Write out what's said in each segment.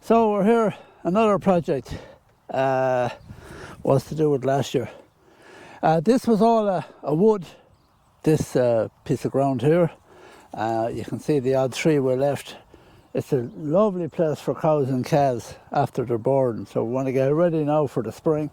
So we're here, another project was to do with last year. This was all a wood, this piece of ground here. You can see the odd tree we left. It's a lovely place for cows and calves after they're born, so we want to get ready now for the spring.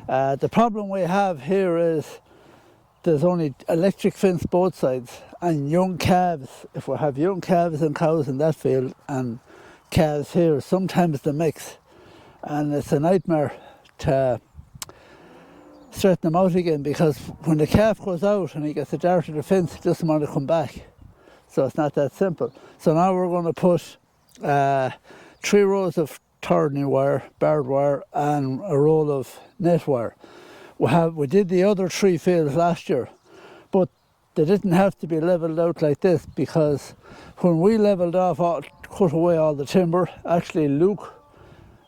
The problem we have here is there's only electric fence both sides, and young calves. If we have young calves and cows in that field and calves here, sometimes they mix, and it's a nightmare to straighten them out again, because when the calf goes out and he gets a dart of the fence, he doesn't want to come back. So it's not that simple. So now we're going to put 3 rows of tardeny wire, barbed wire, and a roll of net wire. We did the other 3 fields last year, but they didn't have to be levelled out like this, because when we levelled off, cut away all the timber, actually Luke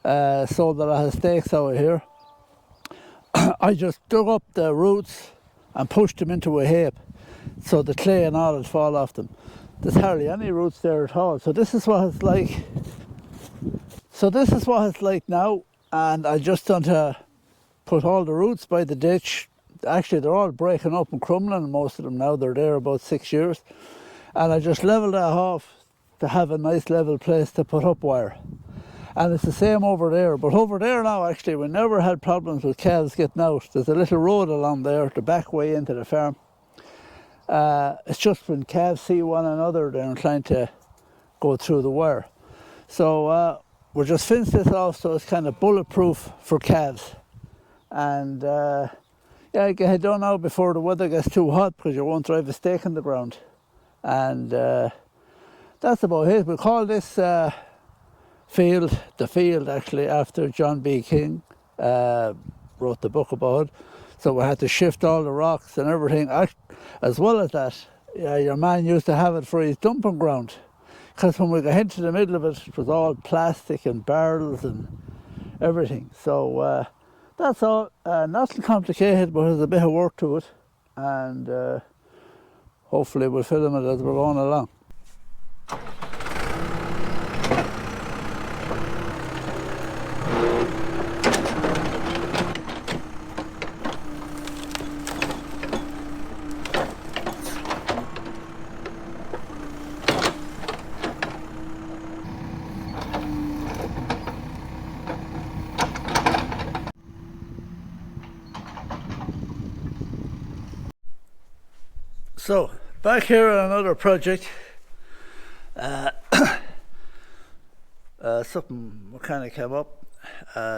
sold a lot of stakes out here. I just dug up the roots and pushed them into a heap, so the clay and all would fall off them. There's hardly any roots there at all. So this is what it's like. So this is what it's like now, and I just done to put all the roots by the ditch. Actually, they're all breaking up and crumbling, most of them now. They're there about 6 years. And I just levelled that off to have a nice level place to put up wire. And it's the same over there. But over there now, actually, we never had problems with calves getting out. There's a little road along there, the back way into the farm. It's just when calves see one another, they're inclined to go through the wire. So we'll just fence this off so it's kind of bulletproof for calves. And yeah, get it done now before the weather gets too hot, because you won't drive a stake in the ground. And that's about it. We call this field the field, actually, after John B. King wrote the book about it. So we had to shift all the rocks and everything. As well as that, your man used to have it for his dumping ground, because when we got into the middle of it, it was all plastic and barrels and everything. So that's all. Nothing complicated, but there's a bit of work to it, and hopefully we'll film it as we're going along. So, back here on another project. Something kind of came up.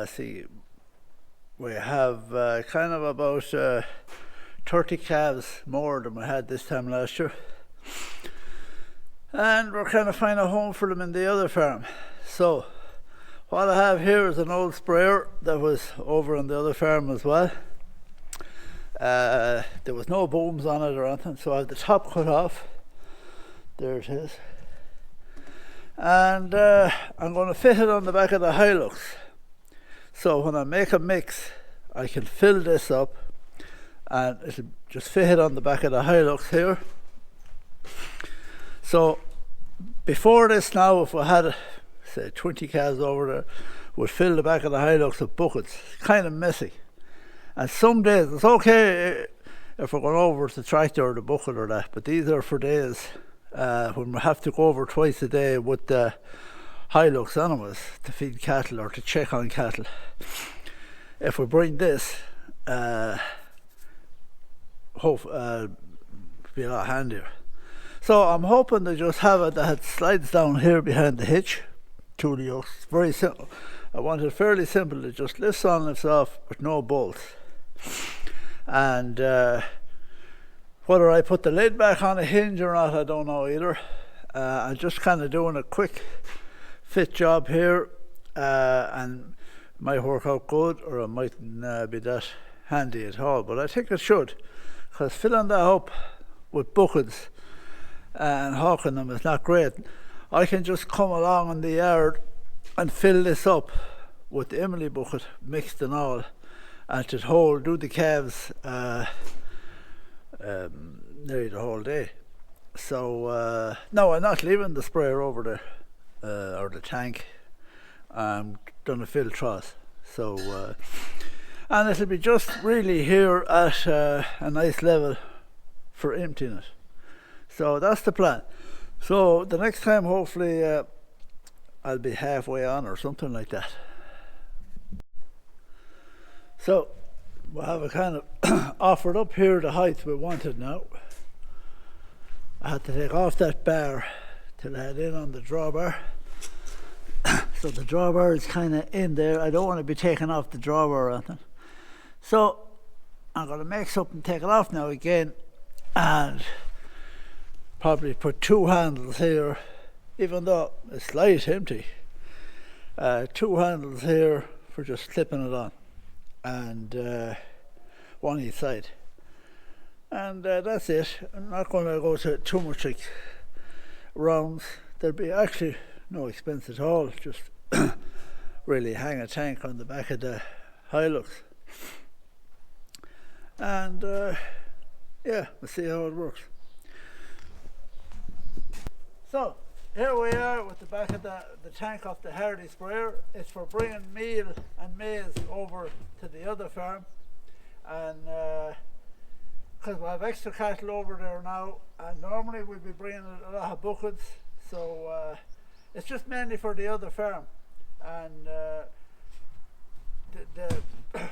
See, we have kind of about 30 calves more than we had this time last year. And we're kind of finding a home for them in the other farm. So, what I have here is an old sprayer that was over on the other farm as well. There was no booms on it or anything, so I have the top cut off. There it is. And I'm going to fit it on the back of the Hilux. So when I make a mix, I can fill this up and it'll just fit it on the back of the Hilux here. So before this now, if we had, say, 20 calves over there, we'd fill the back of the Hilux with buckets. It's kind of messy. And some days, it's okay if we're going over the tractor or the bucket or that, but these are for days when we have to go over twice a day with the Hilux animals to feed cattle or to check on cattle. If we bring this, be a lot handier. So I'm hoping to just have it that slides down here behind the hitch to the yokes. Very simple. I want it fairly simple. It just lifts on, lifts off with no bolts. And whether I put the lid back on a hinge or not, I don't know either. I'm just kind of doing a quick fit job here, and it might work out good, or it mightn't be that handy at all, but I think it should, because filling that up with buckets and hawking them is not great. I can just come along in the yard and fill this up with the Emily bucket mixed and all, and to do the calves nearly the whole day. So no, I'm not leaving the sprayer over there, or the tank. done a fill trough. So and it'll be just really here at a nice level for emptying it. So that's the plan. So the next time hopefully I'll be halfway on or something like that. So we'll have a kind of offered up here the height we wanted now. I had to take off that bar till I had in on the drawbar. So the drawbar is kind of in there. I don't want to be taking off the drawbar or anything. So I'm going to mix up and take it off now again, and probably put 2 handles here, even though it's light empty. 2 handles here for just clipping it on, and one each side. And that's it. I'm not going to go to too much like rounds. There'll be actually no expense at all. Just really hang a tank on the back of the Hilux. And yeah, we'll see how it works. So here we are with the back of the tank of the Hardy sprayer. It's for bringing meal and maize over to the other farm, and because we have extra cattle over there now, and normally we'd be bringing a lot of buckets, so it's just mainly for the other farm, and the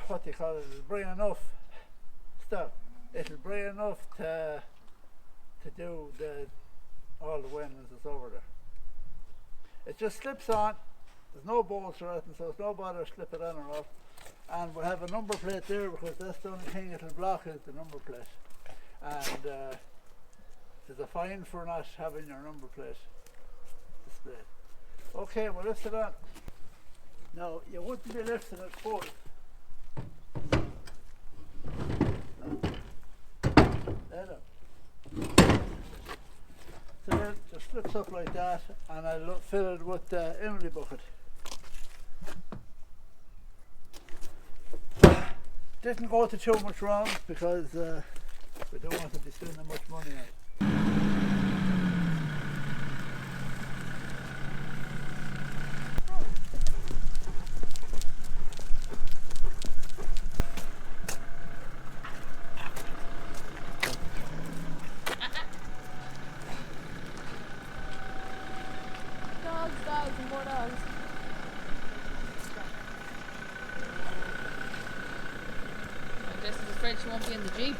what do you call it, it'll bring enough stuff. It'll bring enough to do all the weanlings that's over there. It just slips on. There's no bolts or anything, so it's no bother to slip it on or off. And we'll have a number plate there, because that's the only thing it'll block is the number plate. And there's a fine for not having your number plate displayed. Okay, we'll lift it on. Now, you wouldn't be lifting it full. So it just flips up like that, and I'll fill it with the Emily bucket. Didn't go to too much round because we don't want to be spending much money on it. Dogs, and more dogs. I guess he's afraid she won't be in the Jeep.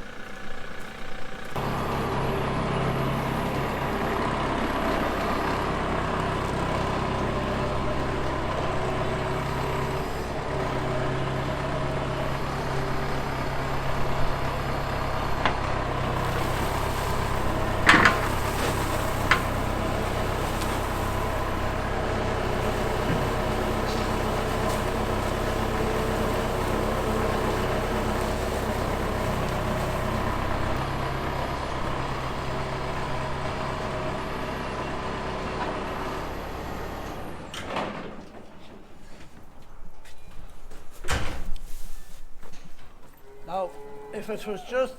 Now, if it was just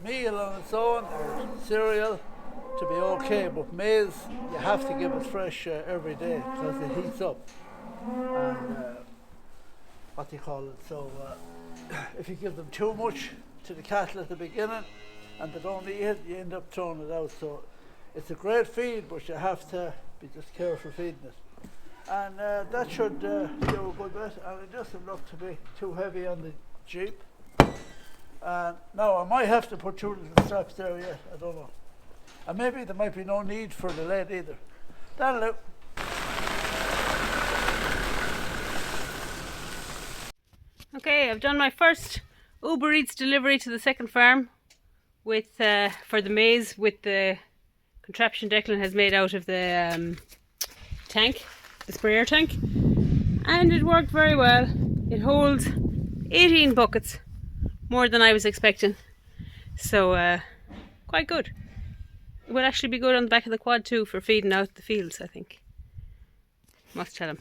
meal on its own or cereal, to be okay, but maize, you have to give it fresh every day because it heats up. And what do you call it? So if you give them too much to the cattle at the beginning and they don't eat it, you end up throwing it out. So it's a great feed, but you have to be just careful feeding it. And that should do a good bit, and it doesn't look to be too heavy on the Jeep. Now I might have to put 2 little straps there yet, I don't know. And maybe there might be no need for the lead either. That'll do. Okay, I've done my first Uber Eats delivery to the second farm with for the maize with the contraption Declan has made out of the tank, the sprayer tank, and it worked very well. It holds 18 buckets, more than I was expecting, so quite good. It will actually be good on the back of the quad too for feeding out the fields, I think. Must tell him.